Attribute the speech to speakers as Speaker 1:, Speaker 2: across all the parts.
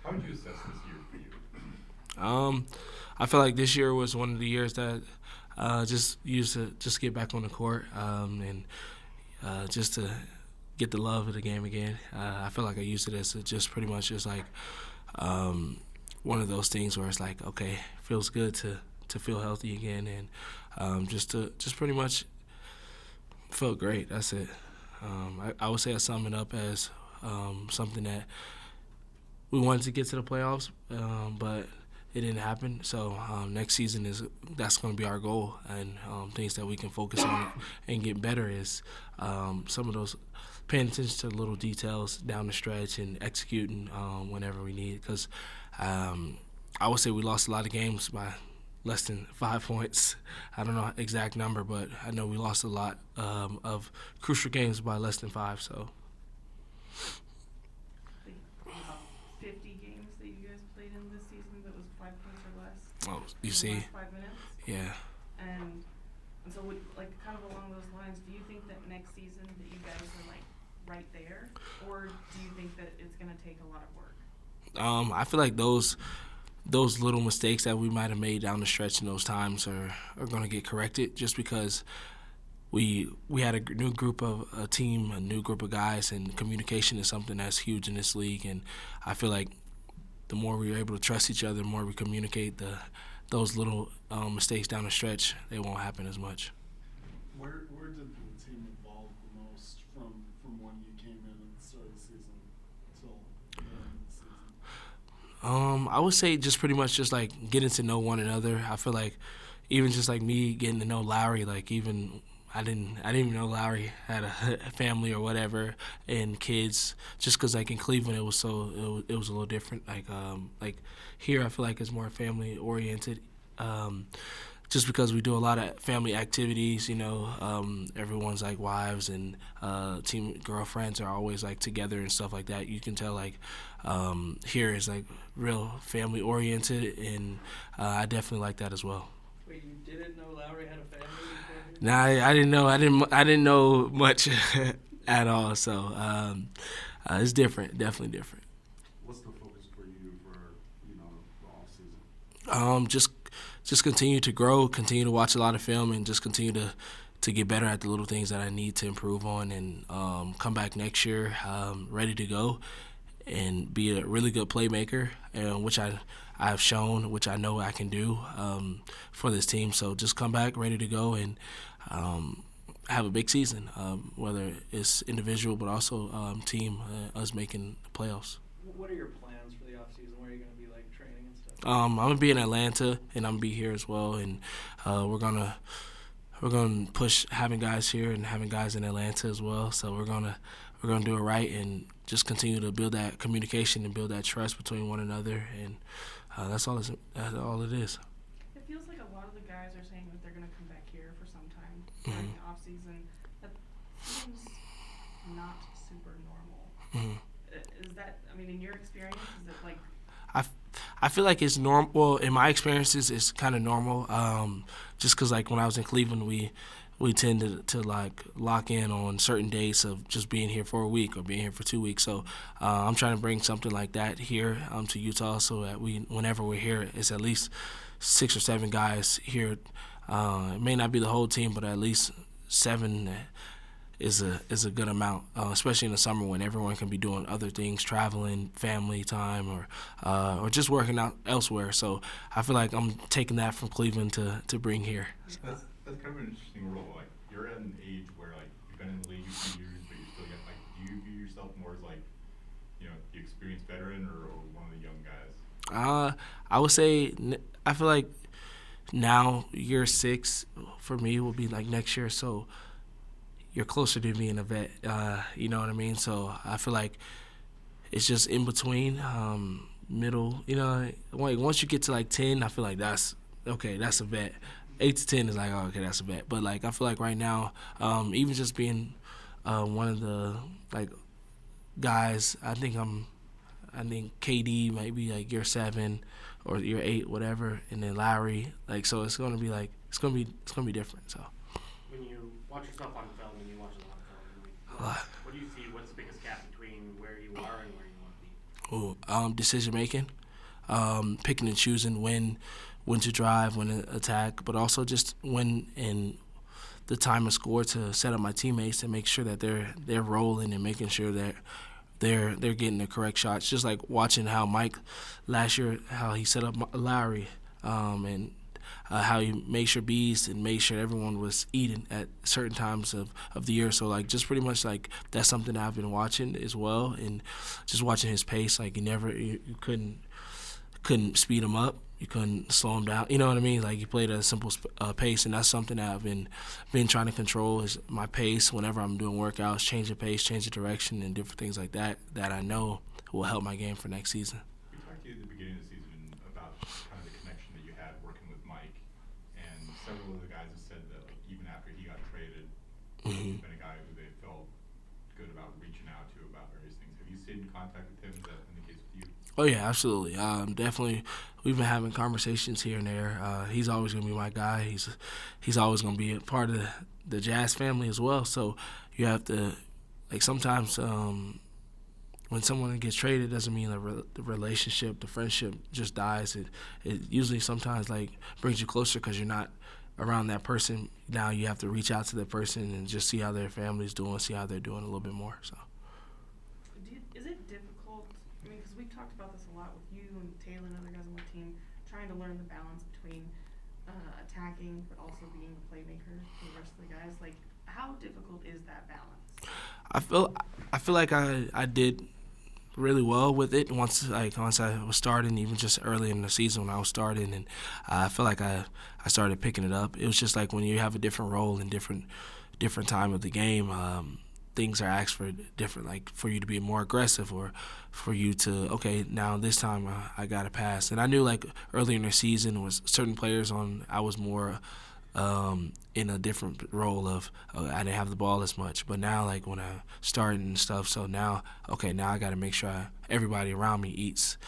Speaker 1: How would you assess this year for you?
Speaker 2: I feel like this year was one of the years that just used to just get back on the court and just to get the love of the game again. I feel like I used it as just pretty much just like one of those things where it's like, okay, feels good to feel healthy again, and just pretty much felt great. That's it. I would say I sum it up as something that we wanted to get to the playoffs, but it didn't happen. So next season that's going to be our goal, and things that we can focus on and get better is some of those paying attention to the little details down the stretch and executing whenever we need. Because I would say we lost a lot of games by less than 5 points. I don't know the exact number, but I know we lost a lot of crucial games by less than 5. So.
Speaker 3: About 50 games that you guys played in this season that was 5 points or less.
Speaker 2: Oh, you
Speaker 3: in
Speaker 2: see.
Speaker 3: the last 5 minutes.
Speaker 2: Yeah.
Speaker 3: And so, like, kind of along those lines, do you think that next season that you guys are like right there, or do you think that it's going to take a lot of work?
Speaker 2: I feel like those little mistakes that we might have made down the stretch in those times are going to get corrected, just because we had a new group of a team, a new group of guys, and communication is something that's huge in this league. And I feel like the more we're able to trust each other, the more we communicate, those little mistakes down the stretch, they won't happen as much.
Speaker 4: Where did the team evolve the most from when you came in at the start of the season until the end of the season?
Speaker 2: I would say just pretty much just like getting to know one another. I feel like even just like me getting to know Lowry, like even I didn't even know Lowry had a family or whatever and kids. Just because like in Cleveland it was a little different. Like here I feel like it's more family oriented. Just because we do a lot of family activities, everyone's like wives and team girlfriends are always like together and stuff like that. You can tell like here is like real family oriented, and I definitely like that as well.
Speaker 5: Wait, you didn't know Lowry had a family?
Speaker 2: Nah, I didn't know. I didn't know much at all. So it's different. Definitely different.
Speaker 4: What's the focus for you for the off season?
Speaker 2: Just continue to grow, continue to watch a lot of film, and just continue to get better at the little things that I need to improve on, and come back next year ready to go and be a really good playmaker, which I've shown, which I know I can do for this team. So just come back ready to go and have a big season, whether it's individual but also team, us making the playoffs.
Speaker 5: What are your plans for the offseason? Where are you going to be, like, training and stuff?
Speaker 2: I'm gonna be in Atlanta, and I'm gonna be here as well, and we're gonna push having guys here and having guys in Atlanta as well. So we're gonna do it right and just continue to build that communication and build that trust between one another, and that's all it is.
Speaker 3: It feels like a lot of the guys are saying that they're going to come back here for some time during the off season. That seems not super normal. Is that? I mean, in your experience, is it like?
Speaker 2: I feel like it's normal. Well, in my experiences, it's kind of normal. Just because like when I was in Cleveland, we tended to like lock in on certain dates of just being here for a week or being here for 2 weeks. So I'm trying to bring something like that here to Utah, so that whenever we're here, it's at least 6 or 7 guys here. It may not be the whole team, but at least 7 is a good amount, especially in the summer when everyone can be doing other things, traveling, family time, or just working out elsewhere. So I feel like I'm taking that from Cleveland to bring here.
Speaker 1: That's kind of an interesting role. Like, you're at an age where like you've been in the league a few years, but you're still young. Like, do you view yourself more as like, the experienced veteran or one of the young guys?
Speaker 2: I would say I feel like now year 6 for me will be like next year. So you're closer to being a vet. You know what I mean? So I feel like it's just in between, middle. Like once you get to like 10, I feel like that's okay. That's a vet. 8 to 10 is like, oh, okay, that's a vet. But like I feel like right now, even just being one of the like guys, I think KD might be like year 7 or year 8, whatever, and then Lowry. Like, so it's gonna be different. So.
Speaker 6: When you watch yourself on film and you watch a lot of film, what do you see? What's the biggest gap between where you are and where you want to be?
Speaker 2: Decision making, picking and choosing when to drive, when to attack, but also just when and the time of score to set up my teammates and make sure that they're rolling and making sure that they're getting the correct shots. Just like watching how Mike last year, how he set up Lowry, and how he made sure Bees and made sure everyone was eating at certain times of the year. So like just pretty much like that's something that I've been watching as well, and just watching his pace. Like you couldn't speed him up. You couldn't slow him down. You know what I mean? Like, you played at a simple pace, and that's something that I've been trying to control is my pace whenever I'm doing workouts, change the pace, change the direction, and different things like that I know will help my game for next season.
Speaker 1: We talked to you at the beginning of the season about kind of the connection that you had working with Mike, and several of the guys have said that like, even after he got traded, he's been a guy who they felt good about reaching out to about various things. Have you stayed in contact with him? Is that in the case with you?
Speaker 2: Oh, yeah, absolutely. Definitely, we've been having conversations here and there. He's always going to be my guy. He's always going to be a part of the Jazz family as well. So you have to, like, sometimes when someone gets traded, it doesn't mean the relationship, the friendship just dies. It usually sometimes, like, brings you closer because you're not around that person. Now you have to reach out to that person and just see how their family's doing, see how they're doing a little bit more. So.
Speaker 3: Is it difficult? I mean, because we've talked about this a lot with you and Taylor and other guys on the team, trying to learn the balance between attacking but also being a playmaker for the rest of the guys. Like, how difficult is that balance?
Speaker 2: I feel like I did really well with it once I was starting, even just early in the season when I was starting, and I feel like I started picking it up. It was just like when you have a different role in different time of the game, things are asked for different, like for you to be more aggressive or for you to, okay, now this time I got to pass. And I knew like earlier in the season was certain players I was more in a different role of I didn't have the ball as much. But now like when I started and stuff, so now, okay, now I got to make sure everybody around me eats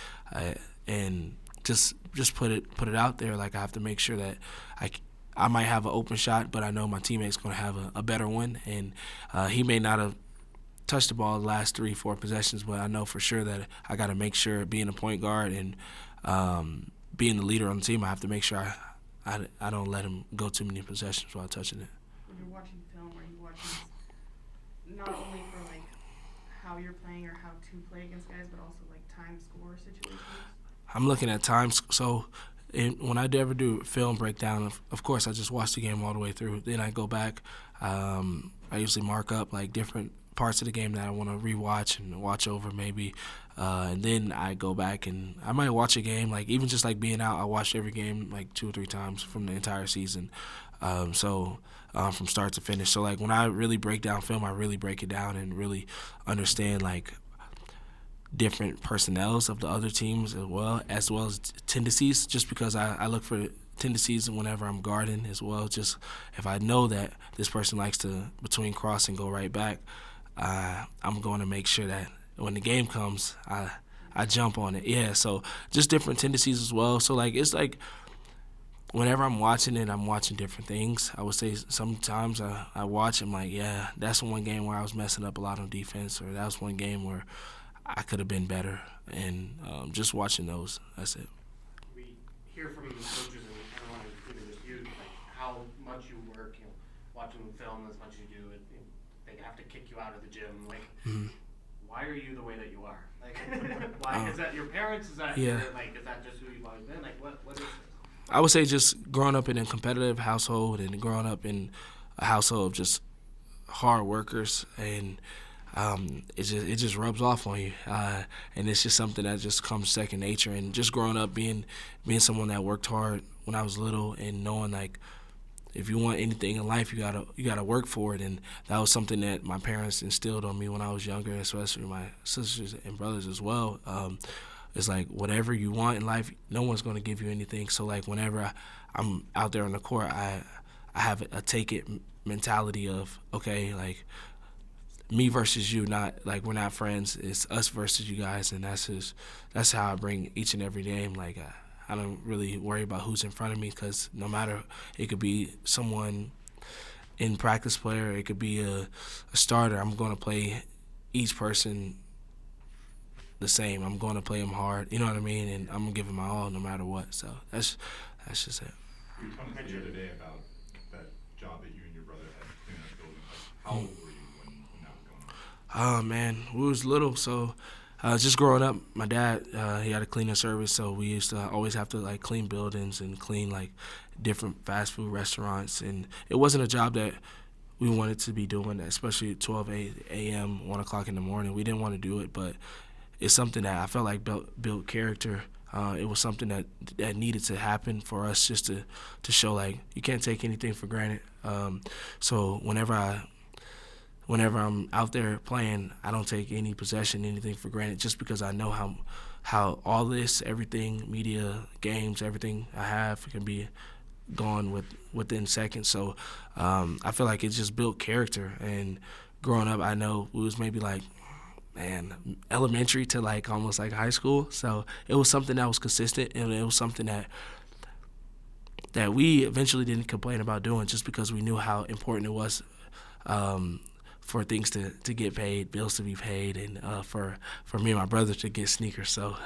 Speaker 2: and just put it out there. Like I have to make sure that I might have an open shot, but I know my teammate's going to have a better one. And he may not have touched the ball the last 3-4 possessions, but I know for sure that I got to make sure, being a point guard and being the leader on the team, I have to make sure I don't let him go too many possessions while touching it.
Speaker 3: When you're watching film, are you watching not only for like how you're playing or how to play against guys, but also like time score situations?
Speaker 2: I'm looking at times. So when I ever do film breakdown, of course, I just watch the game all the way through. Then I go back. I usually mark up like different parts of the game that I want to rewatch and watch over maybe. And then I go back and I might watch a game, like even just like being out, I watched every game like 2 or 3 times from the entire season. From start to finish. So like when I really break down film, I really break it down and really understand like different personnels of the other teams as well as tendencies, just because I look for tendencies whenever I'm guarding as well. Just if I know that this person likes to between cross and go right back, I'm going to make sure that when the game comes, I jump on it. Yeah, so just different tendencies as well. So like it's like whenever I'm watching it, I'm watching different things. I would say sometimes I watch, I'm like, yeah, that's one game where I was messing up a lot on defense, or that was one game where I could have been better. And just watching those, that's it.
Speaker 6: We hear from the coaches and everyone, including just you, like how much you work, watching film as much as you do. They have to kick you out of the gym. Like, why are you the way that you are? Like, why is that your parents? Is that is that just who you've always been? Like, what is this?
Speaker 2: I would say just growing up in a competitive household and growing up in a household of just hard workers, and it just rubs off on you, and it's just something that just comes second nature. And just growing up being someone that worked hard when I was little, and knowing like if you want anything in life, you gotta work for it. And that was something that my parents instilled on me when I was younger, especially my sisters and brothers as well. It's like whatever you want in life, no one's going to give you anything. So like whenever I'm out there on the court, I have a take it mentality of, okay, like me versus you, not like we're not friends. It's us versus you guys, and that's how I bring each and every game. Like I don't really worry about who's in front of me, because no matter, it could be someone in practice player, it could be a starter. I'm going to play each person the same. I'm going to play them hard. You know what I mean? And I'm gonna give it my all no matter what. So that's just it.
Speaker 1: You were telling us the other day about that job that you and your brother had cleaning up buildings. Like, how old were you when that was going on?
Speaker 2: Oh man, we was little, so just growing up, my dad he had a cleaning service, so we used to always have to like clean buildings and clean like different fast food restaurants, and it wasn't a job that we wanted to be doing, especially at 12 a.m., 1 o'clock in the morning. We didn't want to do it, but it's something that I felt like built character. It was something that needed to happen for us just to show like you can't take anything for granted. So whenever I'm out there playing, I don't take any possession, anything for granted, just because I know how all this, everything, media, games, everything I have can be gone within seconds. So I feel like it just built character. And growing up, I know it was maybe like, man, elementary to like almost like high school. So it was something that was consistent, and it was something that we eventually didn't complain about doing, just because we knew how important it was for things to get paid, bills to be paid, and for me and my brother to get sneakers. So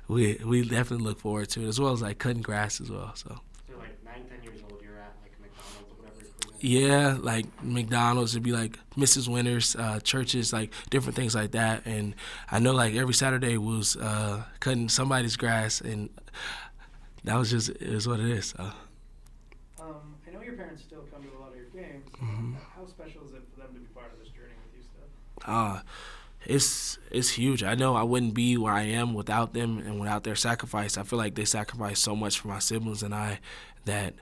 Speaker 2: we definitely look forward to it, as well as like cutting grass as well. So
Speaker 6: like 9-10 years old, you're at like McDonald's or whatever.
Speaker 2: yeah, like McDonald's, it'd be like Mrs. Winters, churches, like different things like that. And I know like every Saturday was cutting somebody's grass, and that was just, it is what it is. So.
Speaker 5: I know your parents still come to a lot of your games.
Speaker 2: Mm-hmm.
Speaker 5: How special is it for them to be part of this journey with you still?
Speaker 2: It's huge. I know I wouldn't be where I am without them and without their sacrifice. I feel like they sacrificed so much for my siblings and I that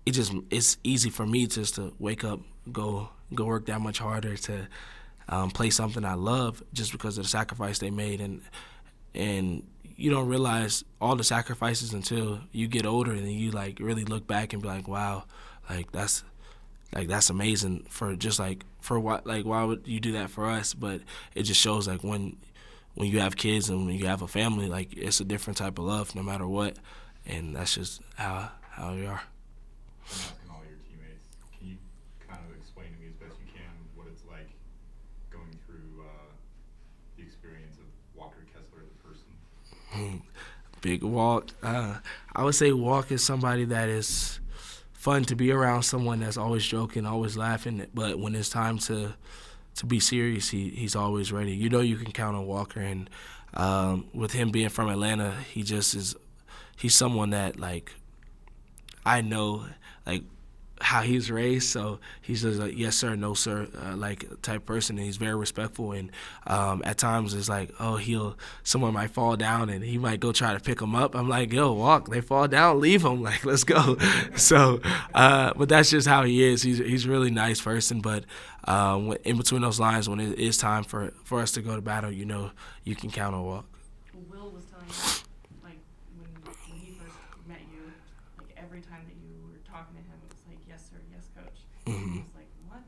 Speaker 2: it's easy for me just to wake up, go work that much harder to play something I love, just because of the sacrifice they made. And you don't realize all the sacrifices until you get older, and then you like really look back and be like, wow, that's amazing for just like, for what, like, why would you do that for us? But it just shows like when you have kids and when you have a family, like it's a different type of love no matter what. And that's just how we are.
Speaker 1: I'm asking all your teammates, can you kind of explain to me as best you can what it's like going through the experience of Walker Kessler, the person?
Speaker 2: Big Walk. I would say Walk is somebody that is fun to be around, someone that's always joking, always laughing, but when it's time to be serious, he's always ready. You know you can count on Walker, and with him being from Atlanta, he's someone that like I know like how he's raised, so he's just like yes sir, no sir, like type person, and he's very respectful. And at times it's like, oh, someone might fall down and he might go try to pick him up. I'm like, yo, Walk, they fall down, leave him, like let's go. So but that's just how he is. He's a really nice person, but in between those lines, when it is time for us to go to battle, you know you can count on Walk.
Speaker 3: Will was telling me, like, when he first met you, like, every time that you were talking to him, it was like, yes, sir, yes, coach.
Speaker 2: Mm-hmm.
Speaker 3: He was like, what?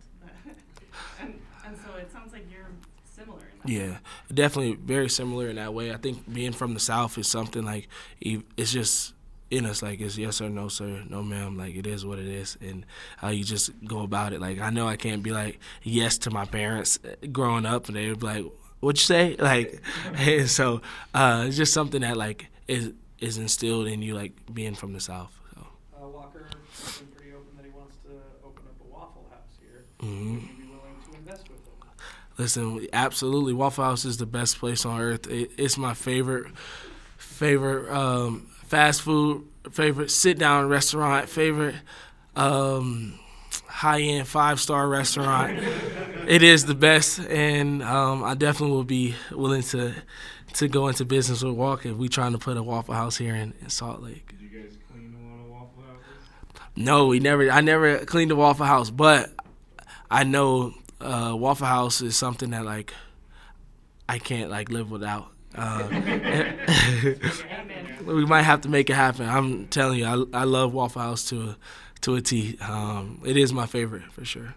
Speaker 3: and so it sounds like you're similar in that
Speaker 2: Yeah, definitely very similar in that way. I think being from the South is something like, it's just in us, like it's yes sir, no sir, no ma'am, like it is what it is, and how you just go about it. Like I know I can't be like yes to my parents growing up, and they would be like, what'd you say? Like, and so it's just something that like is instilled in you, like being from the South. So.
Speaker 5: Walker has been pretty open that he wants to open up a Waffle House here.
Speaker 2: Mm-hmm.
Speaker 5: Would you be willing to invest with him?
Speaker 2: Listen, absolutely, Waffle House is the best place on earth. It's my favorite fast food, favorite sit-down restaurant, favorite high-end 5-star restaurant. It is the best, and I definitely will be willing to go into business with Walker if we trying to put a Waffle House here in Salt Lake.
Speaker 1: Did you guys clean one of Waffle Houses?
Speaker 2: No, I never cleaned a Waffle House, but I know Waffle House is something that like I can't like live without. We might have to make it happen. I'm telling you, I love Waffle House to a T. It is my favorite for sure.